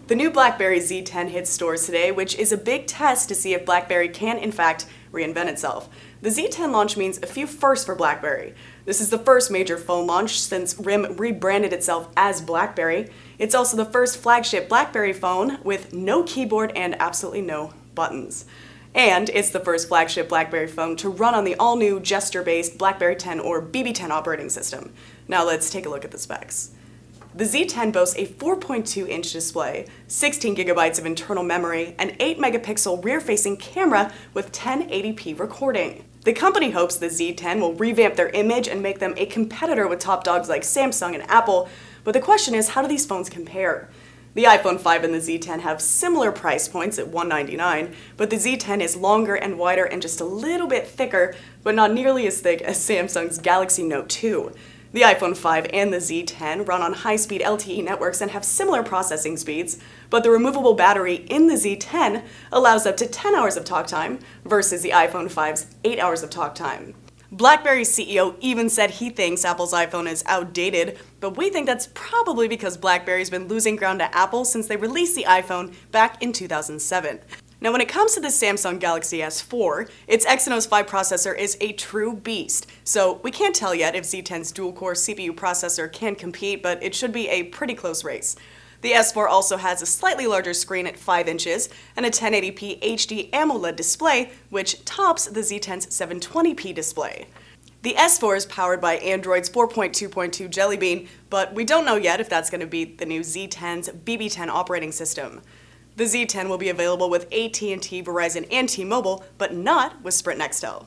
The new BlackBerry Z10 hit stores today, which is a big test to see if BlackBerry can, in fact, reinvent itself. The Z10 launch means a few firsts for BlackBerry. This is the first major phone launch since RIM rebranded itself as BlackBerry. It's also the first flagship BlackBerry phone with no keyboard and absolutely no buttons. And it's the first flagship BlackBerry phone to run on the all-new gesture-based BlackBerry 10 or BB10 operating system. Now let's take a look at the specs. The Z10 boasts a 4.2-inch display, 16 gigabytes of internal memory, an 8-megapixel rear-facing camera with 1080p recording. The company hopes the Z10 will revamp their image and make them a competitor with top dogs like Samsung and Apple, but the question is, how do these phones compare? The iPhone 5 and the Z10 have similar price points at $199, but the Z10 is longer and wider and just a little bit thicker, but not nearly as thick as Samsung's Galaxy Note 2. The iPhone 5 and the Z10 run on high-speed LTE networks and have similar processing speeds, but the removable battery in the Z10 allows up to 10 hours of talk time versus the iPhone 5's 8 hours of talk time. BlackBerry's CEO even said he thinks Apple's iPhone is outdated, but we think that's probably because BlackBerry's been losing ground to Apple since they released the iPhone back in 2007. Now when it comes to the Samsung Galaxy S4, its Exynos 5 processor is a true beast, so we can't tell yet if Z10's dual-core CPU processor can compete, but it should be a pretty close race. The S4 also has a slightly larger screen at 5 inches and a 1080p HD AMOLED display, which tops the Z10's 720p display. The S4 is powered by Android's 4.2.2 Jelly Bean, but we don't know yet if that's going to be the new Z10's BB10 operating system. The Z10 will be available with AT&T, Verizon, and T-Mobile, but not with Sprint Nextel.